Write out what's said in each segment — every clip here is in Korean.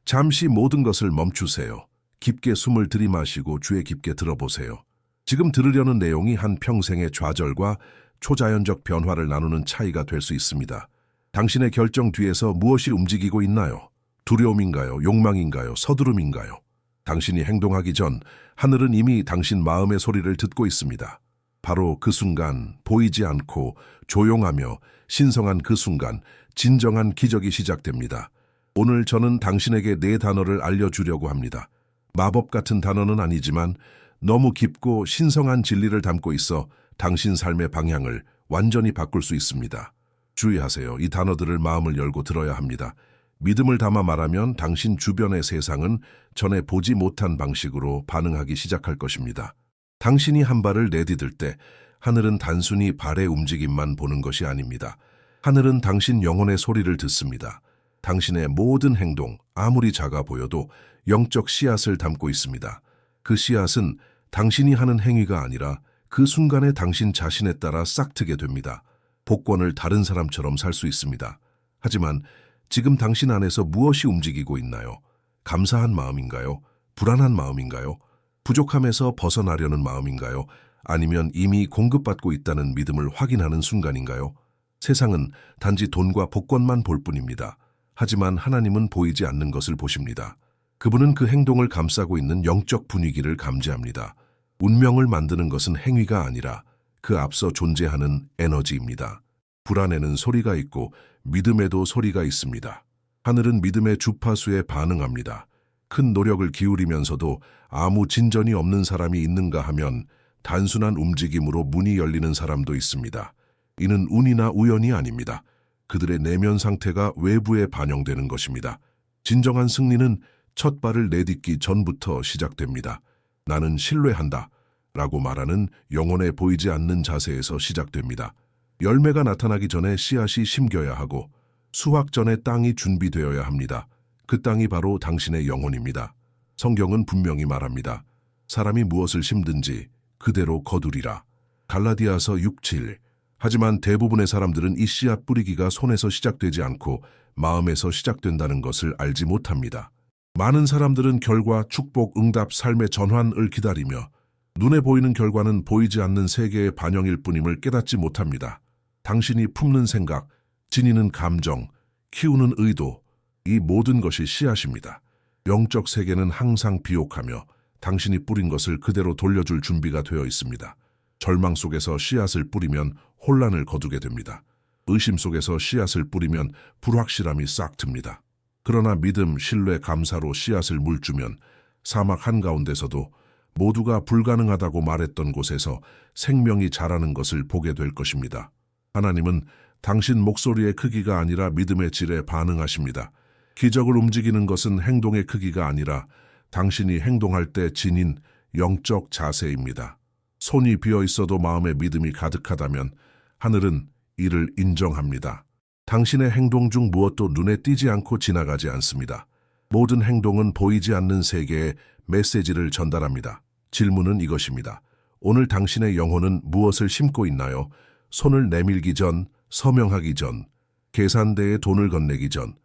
잠시 모든 것을 멈추세요. 깊게 숨을 들이마시고 귀에 깊게 들어보세요. 지금 들으려는 내용이 한 평생의 좌절과 초자연적 변화를 나누는 차이가 될 수 있습니다. 당신의 결정 뒤에서 무엇이 움직이고 있나요? 두려움인가요? 욕망인가요? 서두름인가요? 당신이 행동하기 전 하늘은 이미 당신 마음의 소리를 듣고 있습니다. 바로 그 순간 보이지 않고 조용하며 신성한 그 순간 진정한 기적이 시작됩니다. 오늘 저는 당신에게 네 단어를 알려주려고 합니다. 마법 같은 단어는 아니지만 너무 깊고 신성한 진리를 담고 있어 당신 삶의 방향을 완전히 바꿀 수 있습니다. 주의하세요. 이 단어들을 마음을 열고 들어야 합니다. 믿음을 담아 말하면 당신 주변의 세상은 전에 보지 못한 방식으로 반응하기 시작할 것입니다. 당신이 한 발을 내디딜 때 하늘은 단순히 발의 움직임만 보는 것이 아닙니다. 하늘은 당신 영혼의 소리를 듣습니다. 당신의 모든 행동, 아무리 작아 보여도 영적 씨앗을 담고 있습니다. 그 씨앗은 당신이 하는 행위가 아니라 그 순간에 당신 자신에 따라 싹트게 됩니다. 복권을 다른 사람처럼 살 수 있습니다. 하지만 지금 당신 안에서 무엇이 움직이고 있나요? 감사한 마음인가요? 불안한 마음인가요? 부족함에서 벗어나려는 마음인가요? 아니면 이미 공급받고 있다는 믿음을 확인하는 순간인가요? 세상은 단지 돈과 복권만 볼 뿐입니다. 하지만 하나님은 보이지 않는 것을 보십니다. 그분은 그 행동을 감싸고 있는 영적 분위기를 감지합니다. 운명을 만드는 것은 행위가 아니라 그 앞서 존재하는 에너지입니다. 불안에는 소리가 있고 믿음에도 소리가 있습니다. 하늘은 믿음의 주파수에 반응합니다. 큰 노력을 기울이면서도 아무 진전이 없는 사람이 있는가 하면 단순한 움직임으로 문이 열리는 사람도 있습니다. 이는 운이나 우연이 아닙니다. 그들의 내면 상태가 외부에 반영되는 것입니다. 진정한 승리는 첫 발을 내딛기 전부터 시작됩니다. 나는 신뢰한다 라고 말하는 영혼에 보이지 않는 자세에서 시작됩니다. 열매가 나타나기 전에 씨앗이 심겨야 하고 수확 전에 땅이 준비되어야 합니다. 그 땅이 바로 당신의 영혼입니다. 성경은 분명히 말합니다. 사람이 무엇을 심든지 그대로 거두리라. 갈라디아서 6:7. 하지만 대부분의 사람들은 이 씨앗 뿌리기가 손에서 시작되지 않고 마음에서 시작된다는 것을 알지 못합니다. 많은 사람들은 결과, 축복, 응답, 삶의 전환을 기다리며 눈에 보이는 결과는 보이지 않는 세계의 반영일 뿐임을 깨닫지 못합니다. 당신이 품는 생각, 지니는 감정, 키우는 의도, 이 모든 것이 씨앗입니다. 영적 세계는 항상 비옥하며 당신이 뿌린 것을 그대로 돌려줄 준비가 되어 있습니다. 절망 속에서 씨앗을 뿌리면 혼란을 거두게 됩니다. 의심 속에서 씨앗을 뿌리면 불확실함이 싹 틉니다. 그러나 믿음, 신뢰, 감사로 씨앗을 물주면 사막 한가운데서도 모두가 불가능하다고 말했던 곳에서 생명이 자라는 것을 보게 될 것입니다. 하나님은 당신 목소리의 크기가 아니라 믿음의 질에 반응하십니다. 기적을 움직이는 것은 행동의 크기가 아니라 당신이 행동할 때 지닌 영적 자세입니다. 손이 비어 있어도 마음에 믿음이 가득하다면 하늘은 이를 인정합니다. 당신의 행동 중 무엇도 눈에 띄지 않고 지나가지 않습니다. 모든 행동은 보이지 않는 세계에 메시지를 전달합니다. 질문은 이것입니다. 오늘 당신의 영혼은 무엇을 심고 있나요? 손을 내밀기 전, 서명하기 전, 계산대에 돈을 건네기 전,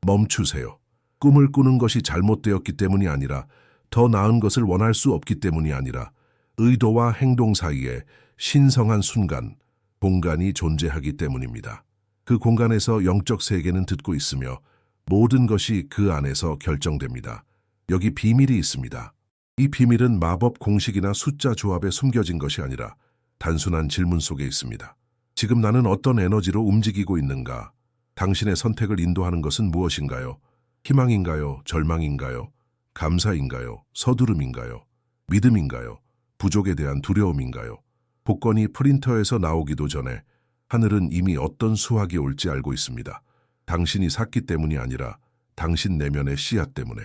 멈추세요. 꿈을 꾸는 것이 잘못되었기 때문이 아니라 더 나은 것을 원할 수 없기 때문이 아니라 의도와 행동 사이에 신성한 순간, 공간이 존재하기 때문입니다. 그 공간에서 영적 세계는 듣고 있으며 모든 것이 그 안에서 결정됩니다. 여기 비밀이 있습니다. 이 비밀은 마법 공식이나 숫자 조합에 숨겨진 것이 아니라 단순한 질문 속에 있습니다. 지금 나는 어떤 에너지로 움직이고 있는가? 당신의 선택을 인도하는 것은 무엇인가요? 희망인가요? 절망인가요? 감사인가요? 서두름인가요? 믿음인가요? 부족에 대한 두려움인가요? 복권이 프린터에서 나오기도 전에 하늘은 이미 어떤 수확이 올지 알고 있습니다. 당신이 샀기 때문이 아니라 당신 내면의 씨앗 때문에.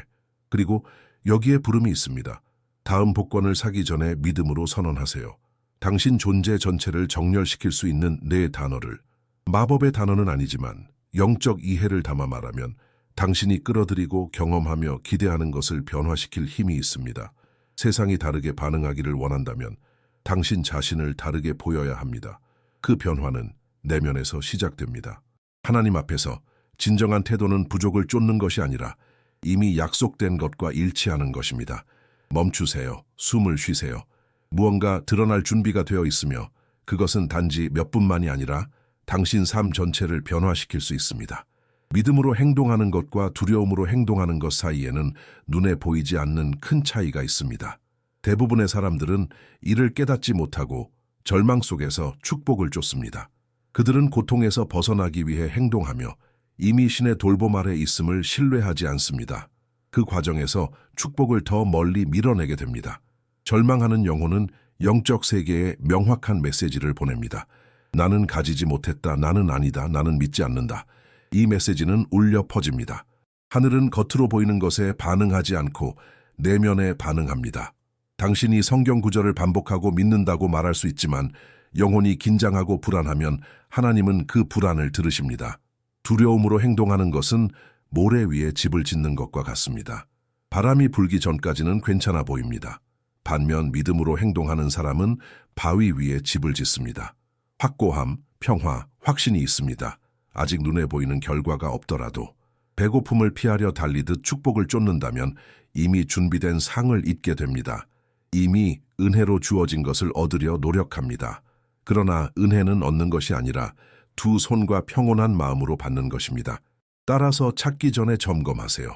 그리고 여기에 부름이 있습니다. 다음 복권을 사기 전에 믿음으로 선언하세요. 당신 존재 전체를 정렬시킬 수 있는 네 단어를. 마법의 단어는 아니지만 영적 이해를 담아 말하면 당신이 끌어들이고 경험하며 기대하는 것을 변화시킬 힘이 있습니다. 세상이 다르게 반응하기를 원한다면 당신 자신을 다르게 보여야 합니다. 그 변화는 내면에서 시작됩니다. 하나님 앞에서 진정한 태도는 부족을 쫓는 것이 아니라 이미 약속된 것과 일치하는 것입니다. 멈추세요. 숨을 쉬세요. 무언가 드러날 준비가 되어 있으며 그것은 단지 몇 분만이 아니라 당신 삶 전체를 변화시킬 수 있습니다. 믿음으로 행동하는 것과 두려움으로 행동하는 것 사이에는 눈에 보이지 않는 큰 차이가 있습니다. 대부분의 사람들은 이를 깨닫지 못하고 절망 속에서 축복을 쫓습니다. 그들은 고통에서 벗어나기 위해 행동하며 이미 신의 돌봄 아래 있음을 신뢰하지 않습니다. 그 과정에서 축복을 더 멀리 밀어내게 됩니다. 절망하는 영혼은 영적 세계에 명확한 메시지를 보냅니다. 나는 가지지 못했다. 나는 아니다. 나는 믿지 않는다. 이 메시지는 울려 퍼집니다. 하늘은 겉으로 보이는 것에 반응하지 않고 내면에 반응합니다. 당신이 성경 구절을 반복하고 믿는다고 말할 수 있지만 영혼이 긴장하고 불안하면 하나님은 그 불안을 들으십니다. 두려움으로 행동하는 것은 모래 위에 집을 짓는 것과 같습니다. 바람이 불기 전까지는 괜찮아 보입니다. 반면 믿음으로 행동하는 사람은 바위 위에 집을 짓습니다. 확고함, 평화, 확신이 있습니다. 아직 눈에 보이는 결과가 없더라도 배고픔을 피하려 달리듯 축복을 쫓는다면 이미 준비된 상을 잊게 됩니다. 이미 은혜로 주어진 것을 얻으려 노력합니다. 그러나 은혜는 얻는 것이 아니라 두 손과 평온한 마음으로 받는 것입니다. 따라서 찾기 전에 점검하세요.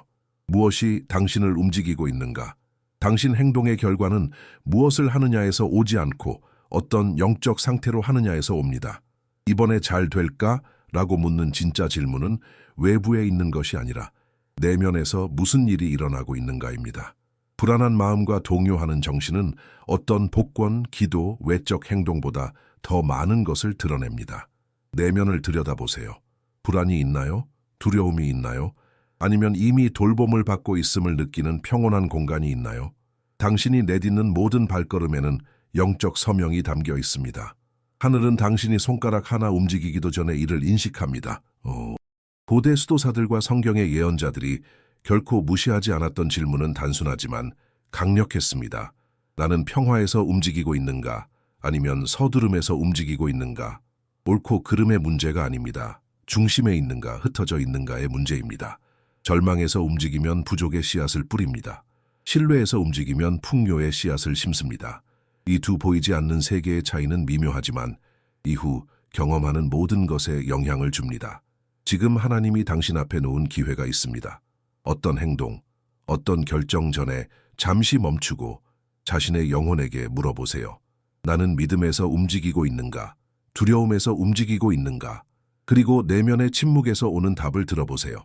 무엇이 당신을 움직이고 있는가? 당신 행동의 결과는 무엇을 하느냐에서 오지 않고 어떤 영적 상태로 하느냐에서 옵니다. 이번에 잘 될까? 라고 묻는 진짜 질문은 외부에 있는 것이 아니라 내면에서 무슨 일이 일어나고 있는가입니다. 불안한 마음과 동요하는 정신은 어떤 복권, 기도, 외적 행동보다 더 많은 것을 드러냅니다. 내면을 들여다보세요. 불안이 있나요? 두려움이 있나요? 아니면 이미 돌봄을 받고 있음을 느끼는 평온한 공간이 있나요? 당신이 내딛는 모든 발걸음에는 영적 서명이 담겨 있습니다. 하늘은 당신이 손가락 하나 움직이기도 전에 이를 인식합니다. 고대 수도사들과 성경의 예언자들이 결코 무시하지 않았던 질문은 단순하지만 강력했습니다. 나는 평화에서 움직이고 있는가? 아니면 서두름에서 움직이고 있는가? 옳고 그름의 문제가 아닙니다. 중심에 있는가, 흩어져 있는가의 문제입니다. 절망에서 움직이면 부족의 씨앗을 뿌립니다. 신뢰에서 움직이면 풍요의 씨앗을 심습니다. 이 두 보이지 않는 세계의 차이는 미묘하지만 이후 경험하는 모든 것에 영향을 줍니다. 지금 하나님이 당신 앞에 놓은 기회가 있습니다. 어떤 행동, 어떤 결정 전에 잠시 멈추고 자신의 영혼에게 물어보세요. 나는 믿음에서 움직이고 있는가? 두려움에서 움직이고 있는가? 그리고 내면의 침묵에서 오는 답을 들어보세요.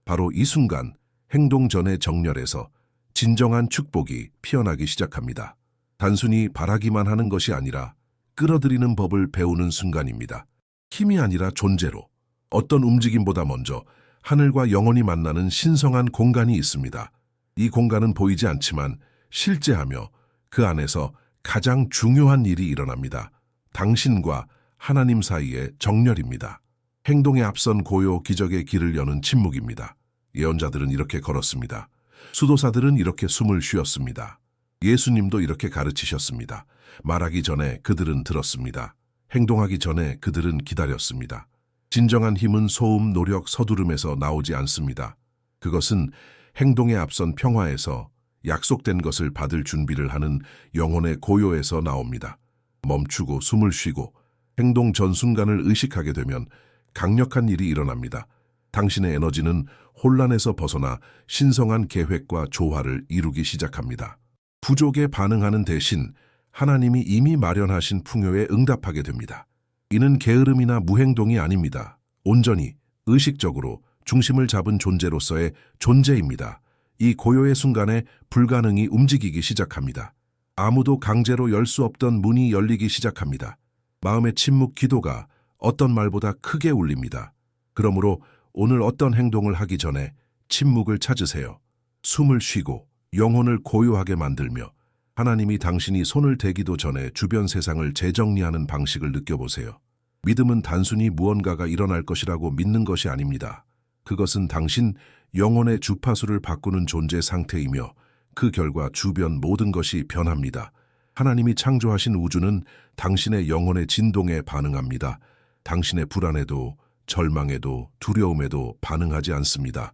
바로 이 순간 행동 전의 정렬에서 진정한 축복이 피어나기 시작합니다. 단순히 바라기만 하는 것이 아니라 끌어들이는 법을 배우는 순간입니다. 힘이 아니라 존재로. 어떤 움직임보다 먼저 하늘과 영혼이 만나는 신성한 공간이 있습니다. 이 공간은 보이지 않지만 실제하며 그 안에서 가장 중요한 일이 일어납니다. 당신과 하나님 사이의 정렬입니다. 행동에 앞선 고요, 기적의 길을 여는 침묵입니다. 예언자들은 이렇게 걸었습니다. 수도사들은 이렇게 숨을 쉬었습니다. 예수님도 이렇게 가르치셨습니다. 말하기 전에 그들은 들었습니다. 행동하기 전에 그들은 기다렸습니다. 진정한 힘은 소음, 노력, 서두름에서 나오지 않습니다. 그것은 행동에 앞선 평화에서 약속된 것을 받을 준비를 하는 영혼의 고요에서 나옵니다. 멈추고 숨을 쉬고 행동 전 순간을 의식하게 되면 강력한 일이 일어납니다. 당신의 에너지는 혼란에서 벗어나 신성한 계획과 조화를 이루기 시작합니다. 부족에 반응하는 대신 하나님이 이미 마련하신 풍요에 응답하게 됩니다. 이는 게으름이나 무행동이 아닙니다. 온전히 의식적으로 중심을 잡은 존재로서의 존재입니다. 이 고요의 순간에 불가능이 움직이기 시작합니다. 아무도 강제로 열 수 없던 문이 열리기 시작합니다. 마음의 침묵 기도가 어떤 말보다 크게 울립니다. 그러므로 오늘 어떤 행동을 하기 전에 침묵을 찾으세요. 숨을 쉬고 영혼을 고요하게 만들며 하나님이 당신이 손을 대기도 전에 주변 세상을 재정리하는 방식을 느껴보세요. 믿음은 단순히 무언가가 일어날 것이라고 믿는 것이 아닙니다. 그것은 당신 영혼의 주파수를 바꾸는 존재 상태이며 그 결과 주변 모든 것이 변합니다. 하나님이 창조하신 우주는 당신의 영혼의 진동에 반응합니다. 당신의 불안에도 절망에도 두려움에도 반응하지 않습니다.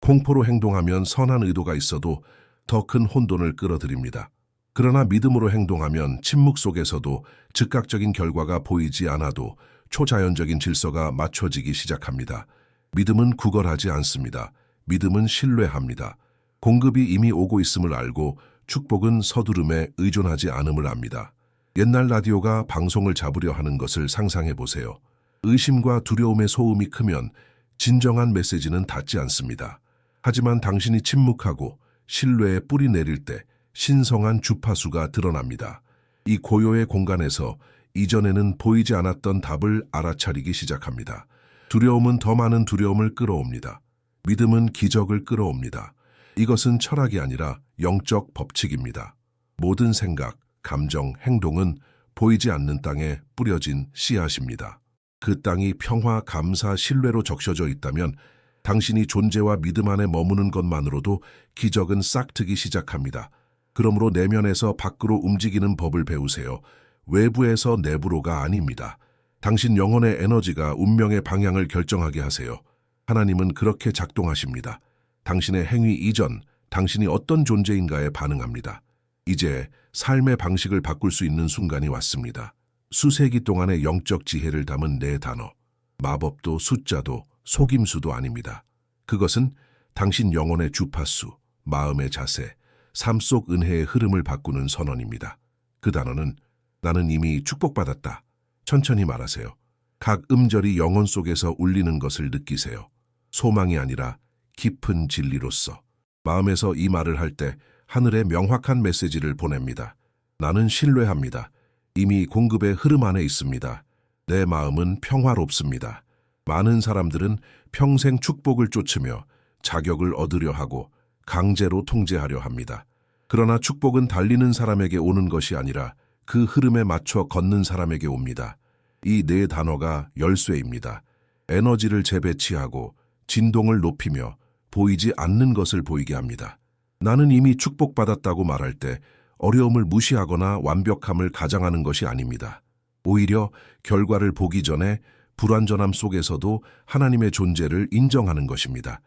공포로 행동하면 선한 의도가 있어도 더 큰 혼돈을 끌어들입니다. 그러나 믿음으로 행동하면 침묵 속에서도 즉각적인 결과가 보이지 않아도 초자연적인 질서가 맞춰지기 시작합니다. 믿음은 구걸하지 않습니다. 믿음은 신뢰합니다. 공급이 이미 오고 있음을 알고 축복은 서두름에 의존하지 않음을 압니다. 옛날 라디오가 방송을 잡으려 하는 것을 상상해 보세요. 의심과 두려움의 소음이 크면 진정한 메시지는 닿지 않습니다. 하지만 당신이 침묵하고 신뢰에 뿌리 내릴 때 신성한 주파수가 드러납니다. 이 고요의 공간에서 이전에는 보이지 않았던 답을 알아차리기 시작합니다. 두려움은 더 많은 두려움을 끌어옵니다. 믿음은 기적을 끌어옵니다. 이것은 철학이 아니라 영적 법칙입니다. 모든 생각, 감정, 행동은 보이지 않는 땅에 뿌려진 씨앗입니다. 그 땅이 평화, 감사, 신뢰로 적셔져 있다면 당신이 존재와 믿음 안에 머무는 것만으로도 기적은 싹트기 시작합니다. 그러므로 내면에서 밖으로 움직이는 법을 배우세요. 외부에서 내부로가 아닙니다. 당신 영혼의 에너지가 운명의 방향을 결정하게 하세요. 하나님은 그렇게 작동하십니다. 당신의 행위 이전, 당신이 어떤 존재인가에 반응합니다. 이제 삶의 방식을 바꿀 수 있는 순간이 왔습니다. 수세기 동안의 영적 지혜를 담은 네 단어. 마법도 숫자도 속임수도 아닙니다. 그것은 당신 영혼의 주파수, 마음의 자세, 삶 속 은혜의 흐름을 바꾸는 선언입니다. 그 단어는 나는 이미 축복받았다. 천천히 말하세요. 각 음절이 영혼 속에서 울리는 것을 느끼세요. 소망이 아니라 깊은 진리로서. 마음에서 이 말을 할 때 하늘에 명확한 메시지를 보냅니다. 나는 신뢰합니다. 이미 공급의 흐름 안에 있습니다. 내 마음은 평화롭습니다. 많은 사람들은 평생 축복을 쫓으며 자격을 얻으려 하고 강제로 통제하려 합니다. 그러나 축복은 달리는 사람에게 오는 것이 아니라 그 흐름에 맞춰 걷는 사람에게 옵니다. 이 네 단어가 열쇠입니다. 에너지를 재배치하고 진동을 높이며 보이지 않는 것을 보이게 합니다. 나는 이미 축복받았다고 말할 때 어려움을 무시하거나 완벽함을 가장하는 것이 아닙니다. 오히려 결과를 보기 전에 불완전함 속에서도 하나님의 존재를 인정하는 것입니다.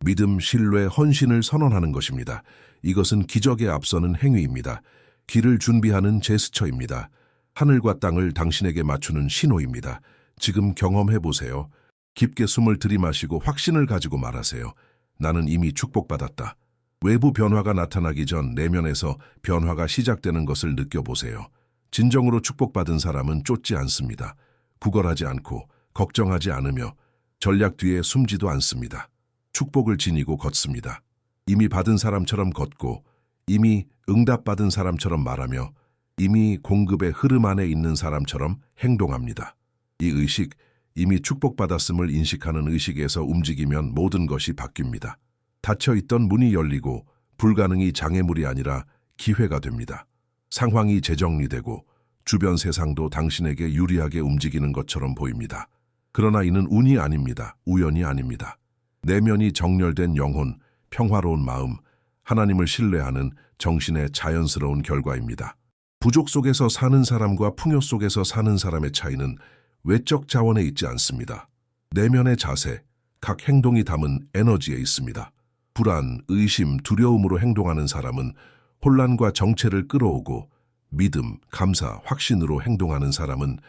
믿음, 신뢰, 헌신을 선언하는 것입니다. 이것은 기적에 앞서는 행위입니다. 길을 준비하는 제스처입니다. 하늘과 땅을 당신에게 맞추는 신호입니다. 지금 경험해 보세요. 깊게 숨을 들이마시고 확신을 가지고 말하세요. 나는 이미 축복받았다. 외부 변화가 나타나기 전 내면에서 변화가 시작되는 것을 느껴보세요. 진정으로 축복받은 사람은 쫓지 않습니다. 구걸하지 않고 걱정하지 않으며 전략 뒤에 숨지도 않습니다. 축복을 지니고 걷습니다. 이미 받은 사람처럼 걷고 이미 응답받은 사람처럼 말하며 이미 공급의 흐름 안에 있는 사람처럼 행동합니다. 이 의식, 이미 축복받았음을 인식하는 의식에서 움직이면 모든 것이 바뀝니다. 닫혀있던 문이 열리고 불가능이 장애물이 아니라 기회가 됩니다. 상황이 재정리되고 주변 세상도 당신에게 유리하게 움직이는 것처럼 보입니다. 그러나 이는 운이 아닙니다. 우연이 아닙니다. 내면이 정렬된 영혼, 평화로운 마음, 하나님을 신뢰하는 정신의 자연스러운 결과입니다. 부족 속에서 사는 사람과 풍요 속에서 사는 사람의 차이는 외적 자원에 있지 않습니다. 내면의 자세, 각 행동이 담은 에너지에 있습니다. 불안, 의심, 두려움으로 행동하는 사람은 혼란과 정체를 끌어오고 믿음, 감사, 확신으로 행동하는 사람은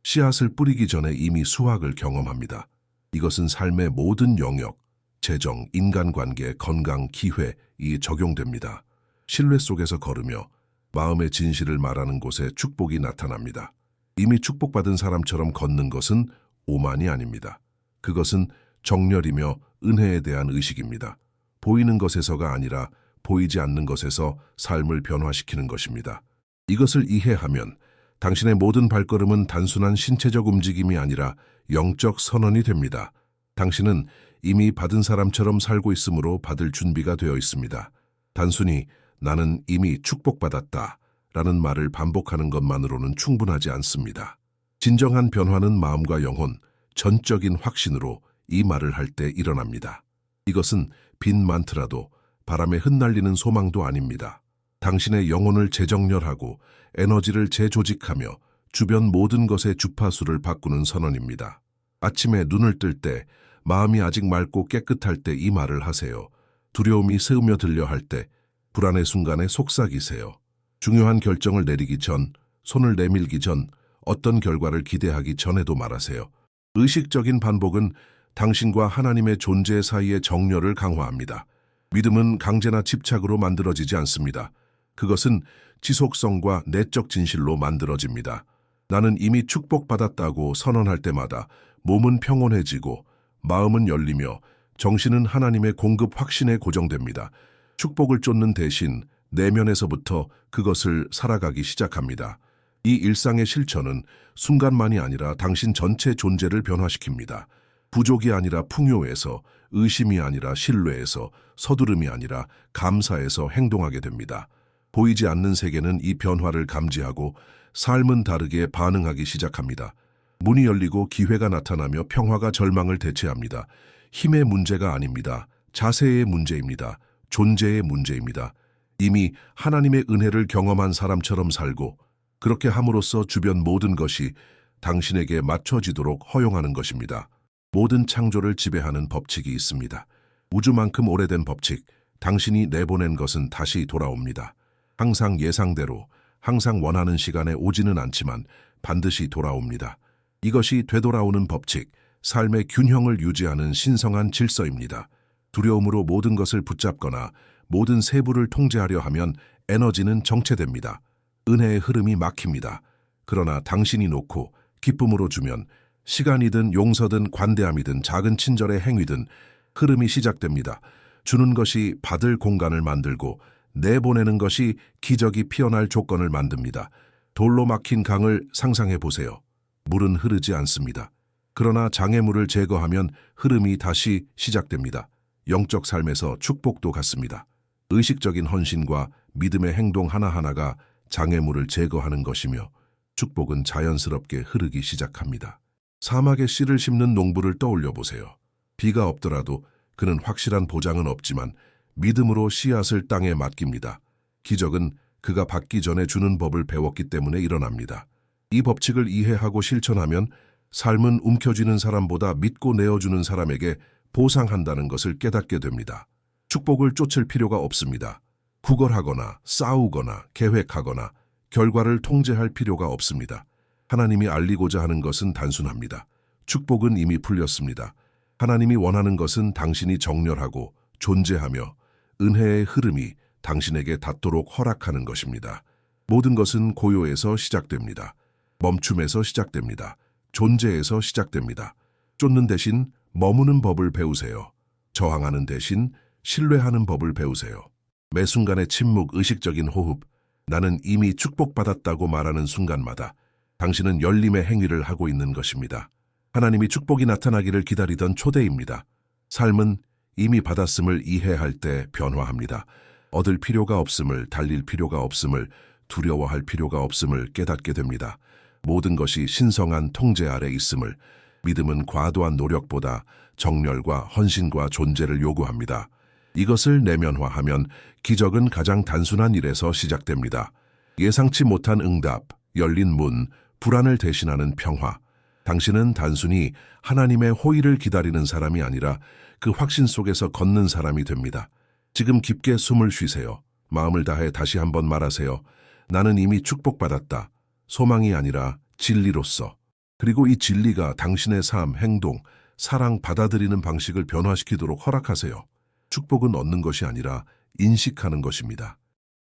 씨앗을 뿌리기 전에 이미 수확을 경험합니다. 이것은 삶의 모든 영역, 재정, 인간관계, 건강, 기회에 적용됩니다. 신뢰 속에서 걸으며 마음의 진실을 말하는 곳에 축복이 나타납니다. 이미 축복받은 사람처럼 걷는 것은 오만이 아닙니다. 그것은 정렬이며 은혜에 대한 의식입니다. 보이는 것에서가 아니라 보이지 않는 것에서 삶을 변화시키는 것입니다. 이것을 이해하면 당신의 모든 발걸음은 단순한 신체적 움직임이 아니라 영적 선언이 됩니다. 당신은 이미 받은 사람처럼 살고 있으므로 받을 준비가 되어 있습니다. 단순히 나는 이미 축복받았다 라는 말을 반복하는 것만으로는 충분하지 않습니다. 진정한 변화는 마음과 영혼, 전적인 확신으로 이 말을 할 때 일어납니다. 이것은 빈 만트라도 바람에 흩날리는 소망도 아닙니다. 당신의 영혼을 재정렬하고 에너지를 재조직하며 주변 모든 것의 주파수를 바꾸는 선언입니다. 아침에 눈을 뜰 때 마음이 아직 맑고 깨끗할 때 이 말을 하세요. 두려움이 스며들려 할 때, 불안의 순간에 속삭이세요. 중요한 결정을 내리기 전, 손을 내밀기 전, 어떤 결과를 기대하기 전에도 말하세요. 의식적인 반복은 당신과 하나님의 존재 사이의 정열을 강화합니다. 믿음은 강제나 집착으로 만들어지지 않습니다. 그것은 지속성과 내적 진실로 만들어집니다. 나는 이미 축복받았다고 선언할 때마다 몸은 평온해지고 마음은 열리며 정신은 하나님의 공급 확신에 고정됩니다. 축복을 쫓는 대신 내면에서부터 그것을 살아가기 시작합니다. 이 일상의 실천은 순간만이 아니라 당신 전체 존재를 변화시킵니다. 부족이 아니라 풍요에서, 의심이 아니라 신뢰에서, 서두름이 아니라 감사에서 행동하게 됩니다. 보이지 않는 세계는 이 변화를 감지하고 삶은 다르게 반응하기 시작합니다. 문이 열리고 기회가 나타나며 평화가 절망을 대체합니다. 힘의 문제가 아닙니다. 자세의 문제입니다. 존재의 문제입니다. 이미 하나님의 은혜를 경험한 사람처럼 살고 그렇게 함으로써 주변 모든 것이 당신에게 맞춰지도록 허용하는 것입니다. 모든 창조를 지배하는 법칙이 있습니다. 우주만큼 오래된 법칙, 당신이 내보낸 것은 다시 돌아옵니다. 항상 예상대로, 항상 원하는 시간에 오지는 않지만 반드시 돌아옵니다. 이것이 되돌아오는 법칙, 삶의 균형을 유지하는 신성한 질서입니다. 두려움으로 모든 것을 붙잡거나 모든 세부를 통제하려 하면 에너지는 정체됩니다. 은혜의 흐름이 막힙니다. 그러나 당신이 놓고 기쁨으로 주면 시간이든 용서든 관대함이든 작은 친절의 행위든 흐름이 시작됩니다. 주는 것이 받을 공간을 만들고 내보내는 것이 기적이 피어날 조건을 만듭니다. 돌로 막힌 강을 상상해 보세요. 물은 흐르지 않습니다. 그러나 장애물을 제거하면 흐름이 다시 시작됩니다. 영적 삶에서 축복도 같습니다. 의식적인 헌신과 믿음의 행동 하나하나가 장애물을 제거하는 것이며 축복은 자연스럽게 흐르기 시작합니다. 사막에 씨를 심는 농부를 떠올려 보세요. 비가 없더라도 그는 확실한 보장은 없지만 믿음으로 씨앗을 땅에 맡깁니다. 기적은 그가 받기 전에 주는 법을 배웠기 때문에 일어납니다. 이 법칙을 이해하고 실천하면 삶은 움켜쥐는 사람보다 믿고 내어주는 사람에게 보상한다는 것을 깨닫게 됩니다. 축복을 쫓을 필요가 없습니다. 구걸하거나 싸우거나 계획하거나 결과를 통제할 필요가 없습니다. 하나님이 알리고자 하는 것은 단순합니다. 축복은 이미 풀렸습니다. 하나님이 원하는 것은 당신이 정렬하고 존재하며 은혜의 흐름이 당신에게 닿도록 허락하는 것입니다. 모든 것은 고요에서 시작됩니다. 멈춤에서 시작됩니다. 존재에서 시작됩니다. 쫓는 대신 머무는 법을 배우세요. 저항하는 대신 신뢰하는 법을 배우세요. 매 순간의 침묵, 의식적인 호흡, 나는 이미 축복받았다고 말하는 순간마다 당신은 열림의 행위를 하고 있는 것입니다. 하나님이 축복이 나타나기를 기다리던 초대입니다. 삶은 이미 받았음을 이해할 때 변화합니다. 얻을 필요가 없음을, 달릴 필요가 없음을, 두려워할 필요가 없음을 깨닫게 됩니다. 모든 것이 신성한 통제 아래 있음을, 믿음은 과도한 노력보다 정열과 헌신과 존재를 요구합니다. 이것을 내면화하면 기적은 가장 단순한 일에서 시작됩니다. 예상치 못한 응답, 열린 문, 불안을 대신하는 평화. 당신은 단순히 하나님의 호의를 기다리는 사람이 아니라 그 확신 속에서 걷는 사람이 됩니다. 지금 깊게 숨을 쉬세요. 마음을 다해 다시 한번 말하세요. 나는 이미 축복받았다. 소망이 아니라 진리로서. 그리고 이 진리가 당신의 삶, 행동, 사랑 받아들이는 방식을 변화시키도록 허락하세요. 축복은 얻는 것이 아니라 인식하는 것입니다.